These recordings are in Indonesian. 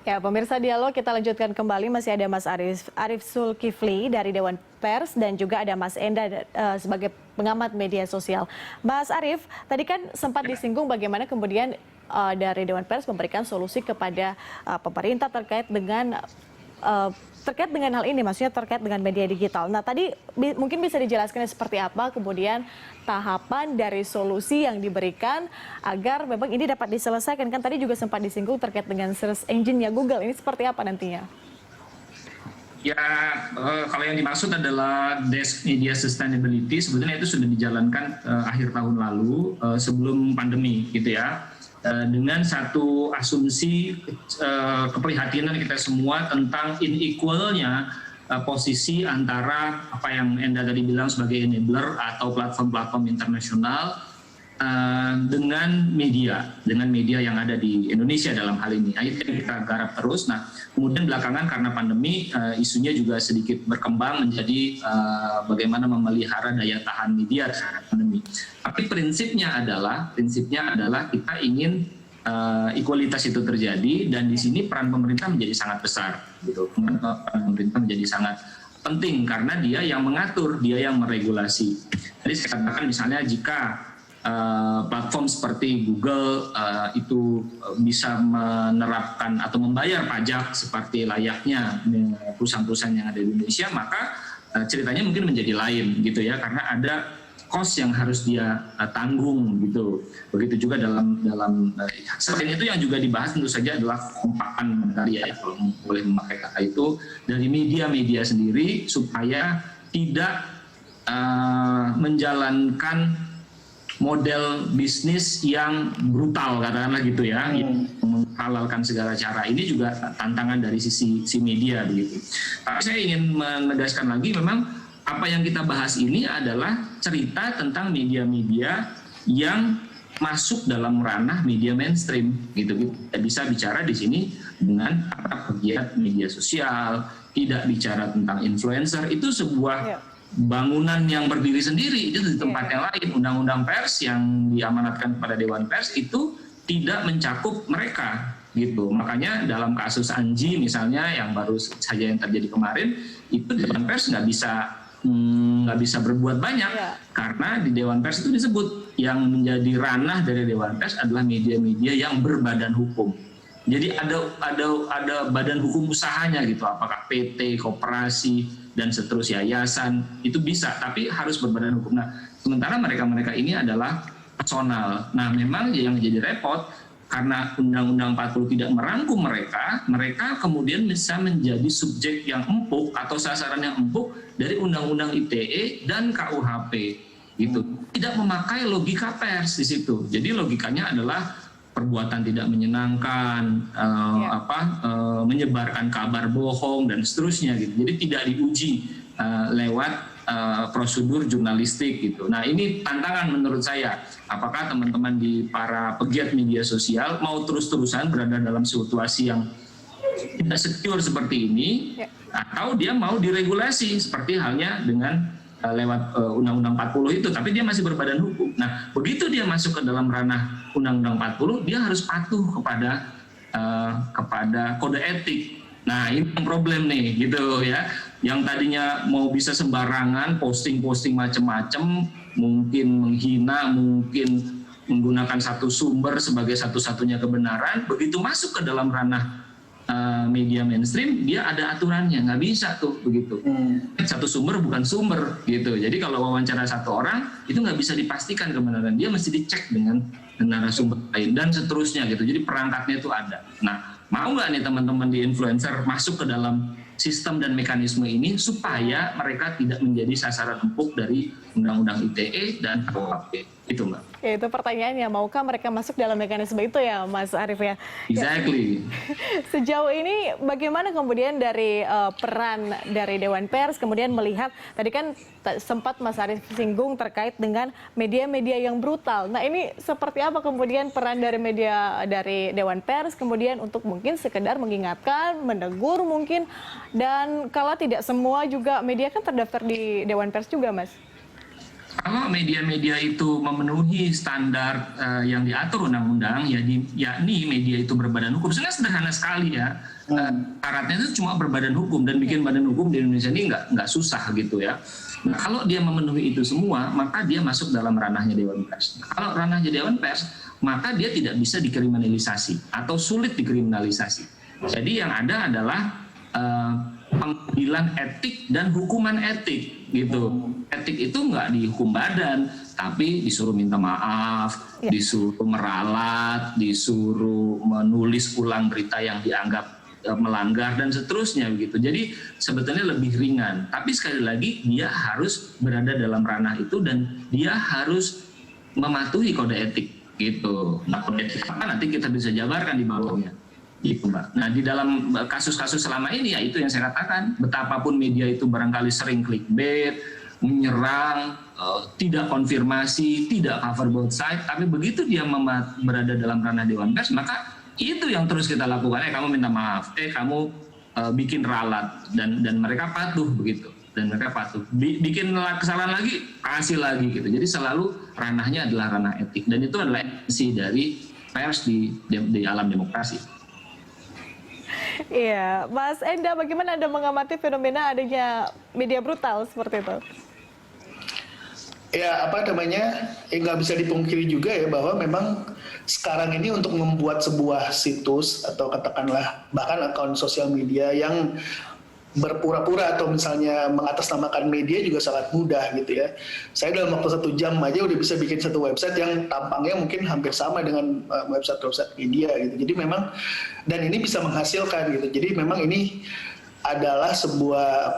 Ya, pemirsa Dialog kita lanjutkan kembali. Masih ada Mas Arief Zulkifli dari Dewan Pers dan juga ada Mas Enda sebagai pengamat media sosial. Mas Arief, tadi kan sempat disinggung bagaimana kemudian dari Dewan Pers memberikan solusi kepada pemerintah terkait dengan hal ini, maksudnya terkait dengan media digital. Nah, tadi mungkin bisa dijelaskan seperti apa kemudian tahapan dari solusi yang diberikan agar memang ini dapat diselesaikan. Kan tadi juga sempat disinggung terkait dengan search engine-nya Google. Ini seperti apa nantinya? Ya, kalau yang dimaksud adalah Desk Media Sustainability, sebetulnya itu sudah dijalankan akhir tahun lalu sebelum pandemi, gitu ya. Dengan satu asumsi keprihatinan kita semua tentang inequalnya posisi antara apa yang Enda tadi bilang sebagai enabler atau platform-platform internasional dengan media yang ada di Indonesia dalam hal ini. Akhirnya kita garap terus. Nah, kemudian belakangan karena pandemi isunya juga sedikit berkembang menjadi bagaimana memelihara daya tahan media saat pandemi. Tapi prinsipnya adalah kita ingin ekualitas itu terjadi, dan di sini peran pemerintah menjadi sangat besar, gitu. Peran pemerintah menjadi sangat penting karena dia yang mengatur, dia yang meregulasi. Jadi saya katakan misalnya jika platform seperti Google itu bisa menerapkan atau membayar pajak seperti layaknya perusahaan-perusahaan yang ada di Indonesia, maka ceritanya mungkin menjadi lain, gitu ya, karena ada cost yang harus dia tanggung, gitu. Begitu juga dalam selain itu yang juga dibahas tentu saja adalah kompakan karya, kalau boleh memakai kata itu, dari media-media sendiri supaya tidak menjalankan model bisnis yang brutal, katakanlah gitu ya, yang menghalalkan segala cara. Ini juga tantangan dari sisi media, begitu. Tapi saya ingin menegaskan lagi, memang apa yang kita bahas ini adalah cerita tentang media-media yang masuk dalam ranah media mainstream, gitu. Kita bisa bicara di sini dengan para pegiat media sosial, tidak bicara tentang influencer. Itu sebuah bangunan yang berdiri sendiri, itu di tempat yang lain. Undang-undang pers yang diamanatkan kepada Dewan Pers itu tidak mencakup mereka, gitu. Makanya dalam kasus Anji misalnya yang baru saja yang terjadi kemarin, itu Dewan Pers nggak bisa berbuat banyak karena di Dewan Pers itu disebut yang menjadi ranah dari Dewan Pers adalah media-media yang berbadan hukum. Jadi ada badan hukum usahanya, gitu. Apakah PT, koperasi, dan seterusnya, yayasan, itu bisa, tapi harus berbadan hukum. Nah, sementara mereka ini adalah personal. Nah, memang yang jadi repot karena Undang-Undang 40 tidak merangkum mereka kemudian bisa menjadi subjek yang empuk atau sasaran yang empuk dari Undang-Undang ITE dan KUHP, gitu. Tidak memakai logika pers di situ. Jadi logikanya adalah perbuatan tidak menyenangkan, menyebarkan kabar bohong dan seterusnya, gitu. Jadi tidak diuji lewat prosedur jurnalistik, gitu. Nah, ini tantangan menurut saya. Apakah teman-teman di para pegiat media sosial mau terus-terusan berada dalam situasi yang tidak secure seperti ini, atau dia mau diregulasi seperti halnya dengan lewat Undang-Undang 40 itu, tapi dia masih berbadan hukum. Nah, begitu dia masuk ke dalam ranah Undang-Undang 40, dia harus patuh kepada kode etik. Nah, ini yang problem nih, gitu ya. Yang tadinya mau bisa sembarangan posting macam-macam, mungkin menghina, mungkin menggunakan satu sumber sebagai satu-satunya kebenaran, begitu masuk ke dalam ranah media mainstream, dia ada aturannya, nggak bisa tuh begitu. Satu sumber bukan sumber, gitu. Jadi kalau wawancara satu orang itu nggak bisa dipastikan kebenaran, dia mesti dicek dengan narasumber lain dan seterusnya, gitu. Jadi perangkatnya itu ada. Nah, mau nggak nih teman-teman di influencer masuk ke dalam sistem dan mekanisme ini supaya mereka tidak menjadi sasaran empuk dari Undang-Undang ITE dan KUHP? Itu, Mbak. Ya, itu pertanyaannya, maukah mereka masuk dalam mekanisme itu ya, Mas Arief ya? Exactly. Sejauh ini bagaimana kemudian dari peran dari Dewan Pers kemudian melihat, tadi kan sempat Mas Arief singgung terkait dengan media-media yang brutal. Nah, ini seperti apa kemudian peran dari Dewan Pers kemudian untuk mungkin sekedar mengingatkan, menegur mungkin, dan kalau tidak semua juga media kan terdaftar di Dewan Pers juga, Mas? Kalau media-media itu memenuhi standar yang diatur undang-undang, yakni media itu berbadan hukum, sebenarnya sederhana sekali ya. Syaratnya itu cuma berbadan hukum, dan bikin badan hukum di Indonesia ini nggak susah gitu ya. Nah, kalau dia memenuhi itu semua, maka dia masuk dalam ranahnya Dewan Pers. Kalau ranahnya Dewan Pers, maka dia tidak bisa dikriminalisasi atau sulit dikriminalisasi. Jadi yang ada adalah pengambilan etik dan hukuman etik gitu. Etik itu nggak dihukum badan, tapi disuruh minta maaf, disuruh meralat, disuruh menulis ulang berita yang dianggap melanggar dan seterusnya begitu. Jadi sebetulnya lebih ringan. Tapi sekali lagi dia harus berada dalam ranah itu dan dia harus mematuhi kode etik gitu. Nah, kode etik apa nanti kita bisa jabarkan di bawahnya. Gitu, Mbak. Nah, di dalam kasus-kasus selama ini ya itu yang saya katakan, betapapun media itu barangkali sering clickbait, menyerang, tidak konfirmasi, tidak cover both side, tapi begitu dia berada dalam ranah Dewan Pers, maka itu yang terus kita lakukan. Kamu minta maaf, kamu bikin ralat, dan mereka patuh begitu, dan mereka patuh. Bikin kesalahan lagi, kasih lagi gitu. Jadi selalu ranahnya adalah ranah etik, dan itu adalah esensi dari pers di alam demokrasi. Iya, Mas Enda, bagaimana Anda mengamati fenomena adanya media brutal seperti itu? Ya, nggak bisa dipungkiri juga ya bahwa memang sekarang ini untuk membuat sebuah situs atau katakanlah bahkan akun sosial media yang berpura-pura atau misalnya mengatasnamakan media juga sangat mudah gitu ya. Saya dalam waktu 1 jam aja udah bisa bikin satu website yang tampangnya mungkin hampir sama dengan website media gitu. Jadi memang, dan ini bisa menghasilkan gitu. Jadi memang ini adalah sebuah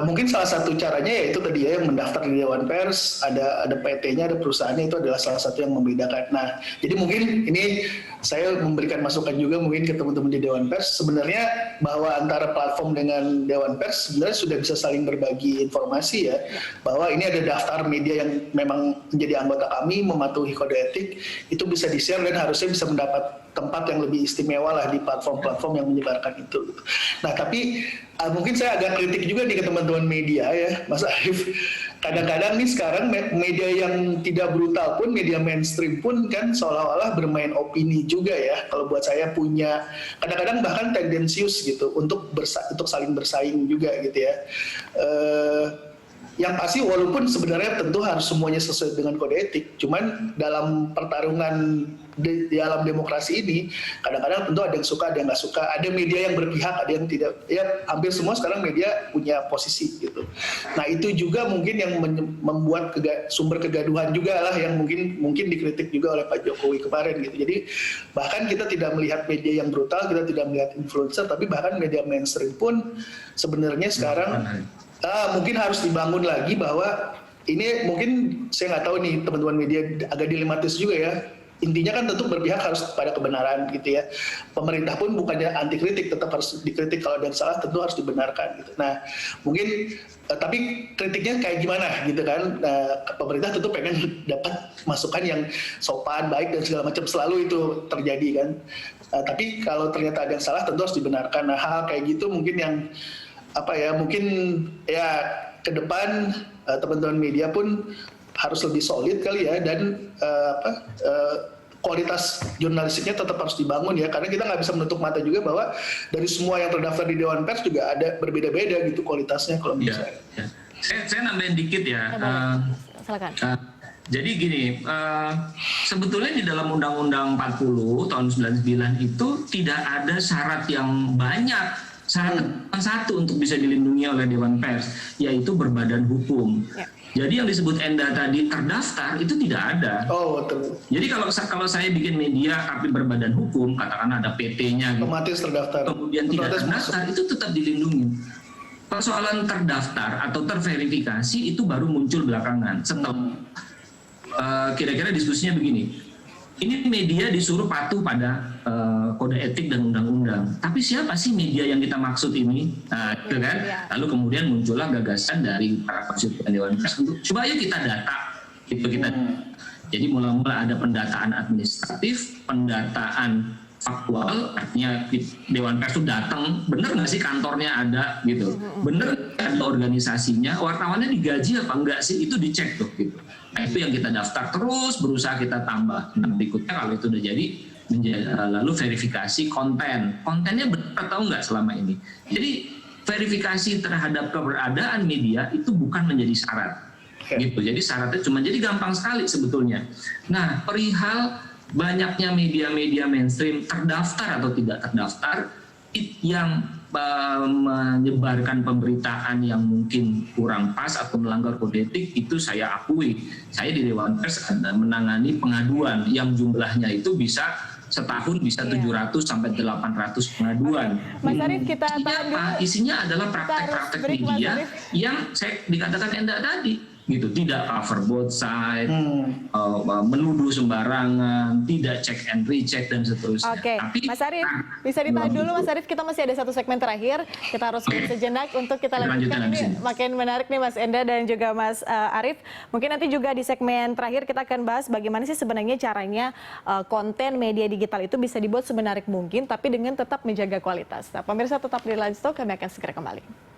mungkin salah satu caranya yaitu tadi ya yang mendaftar di Dewan Pers, ada PT-nya, ada perusahaannya, itu adalah salah satu yang membedakan. Nah, jadi mungkin ini saya memberikan masukan juga mungkin ke teman-teman di Dewan Pers, sebenarnya bahwa antara platform dengan Dewan Pers sebenarnya sudah bisa saling berbagi informasi ya, bahwa ini ada daftar media yang memang menjadi anggota kami, mematuhi kode etik, itu bisa di-share dan harusnya bisa mendapat tempat yang lebih istimewa lah di platform-platform yang menyebarkan itu. Nah, tapi mungkin saya agak kritik juga nih ke teman-teman media ya, Mas Arief. Kadang-kadang nih sekarang media yang tidak brutal pun, media mainstream pun kan seolah-olah bermain opini juga ya. Kalau buat saya punya, kadang-kadang bahkan tendensius gitu untuk saling bersaing juga gitu ya. Yang pasti walaupun sebenarnya tentu harus semuanya sesuai dengan kode etik, cuman dalam pertarungan di dalam demokrasi ini kadang-kadang tentu ada yang suka, ada yang nggak suka, ada media yang berpihak, ada yang tidak, ya hampir semua sekarang media punya posisi gitu. Nah itu juga mungkin yang membuat sumber kegaduhan juga lah yang mungkin dikritik juga oleh Pak Jokowi kemarin gitu. Jadi bahkan kita tidak melihat media yang brutal, kita tidak melihat influencer, tapi bahkan media mainstream pun sebenarnya sekarang mungkin harus dibangun lagi bahwa ini mungkin saya nggak tahu nih teman-teman media agak dilematis juga ya. Intinya kan tentu berpihak harus pada kebenaran gitu ya. Pemerintah pun bukannya anti kritik, tetap harus dikritik, kalau ada yang salah tentu harus dibenarkan gitu. Nah mungkin tapi kritiknya kayak gimana gitu kan. Pemerintah tentu pengen dapat masukan yang sopan, baik dan segala macam, selalu itu terjadi kan. Tapi kalau ternyata ada yang salah tentu harus dibenarkan. Nah hal kayak gitu mungkin yang mungkin ya ke depan teman-teman media pun harus lebih solid kali ya, dan kualitas jurnalistiknya tetap harus dibangun ya, karena kita nggak bisa menutup mata juga bahwa dari semua yang terdaftar di Dewan Pers juga ada berbeda-beda gitu kualitasnya kalau menurut saya. Saya nambahin dikit ya. Silakan. Jadi gini, sebetulnya di dalam Undang-Undang 40 tahun 99 itu tidak ada syarat yang banyak. Syarat satu untuk bisa dilindungi oleh Dewan Pers, yaitu berbadan hukum. Ya. Jadi yang disebut Enda tadi terdaftar itu tidak ada. Oh, betul. Jadi kalau saya bikin media tapi berbadan hukum, katakan ada PT-nya, otomatis terdaftar. Kemudian tidak terdaftar, itu tetap dilindungi. Persoalan terdaftar atau terverifikasi itu baru muncul belakangan. Setelah kira-kira diskusinya begini. Ini media disuruh patuh pada kode etik dan undang-undang. Tapi siapa sih media yang kita maksud ini? Nah, gitu kan? Lalu kemudian muncullah gagasan dari para konstituen Dewan Pers untuk coba ayo kita data. Gitu kita. Jadi mula-mula ada pendataan administratif, pendataan faktual, artinya Dewan Pers itu datang, bener nggak sih kantornya ada gitu, bener ada organisasinya, wartawannya digaji apa enggak sih, itu dicek tuh gitu. Nah itu yang kita daftar terus, berusaha kita tambah. Nah berikutnya kalau itu udah jadi, lalu verifikasi kontennya benar atau enggak selama ini. Jadi verifikasi terhadap keberadaan media itu bukan menjadi syarat, gitu. Jadi syaratnya cuma jadi gampang sekali sebetulnya. Nah perihal banyaknya media-media mainstream terdaftar atau tidak terdaftar yang menyebarkan pemberitaan yang mungkin kurang pas atau melanggar kode etik, itu saya akui. Saya di Dewan Pers menangani pengaduan yang jumlahnya itu bisa setahun bisa 700 sampai 800 pengaduan. Mas Arief, kita tahan dulu. Isinya adalah praktek-praktek media yang saya dikatakan Enda tadi. Gitu, tidak cover both side, menuduh sembarangan, tidak check and recheck dan seterusnya. Oke, Mas Arief, bisa ditahan dulu Mas Arief, kita masih ada satu segmen terakhir, kita harus break sejenak untuk kita lanjutkan. Ini makin menarik nih Mas Enda dan juga Mas Arief. Mungkin nanti juga di segmen terakhir kita akan bahas bagaimana sih sebenarnya caranya konten media digital itu bisa dibuat semenarik mungkin, tapi dengan tetap menjaga kualitas. Nah, pemirsa tetap di Live Talk, kami akan segera kembali.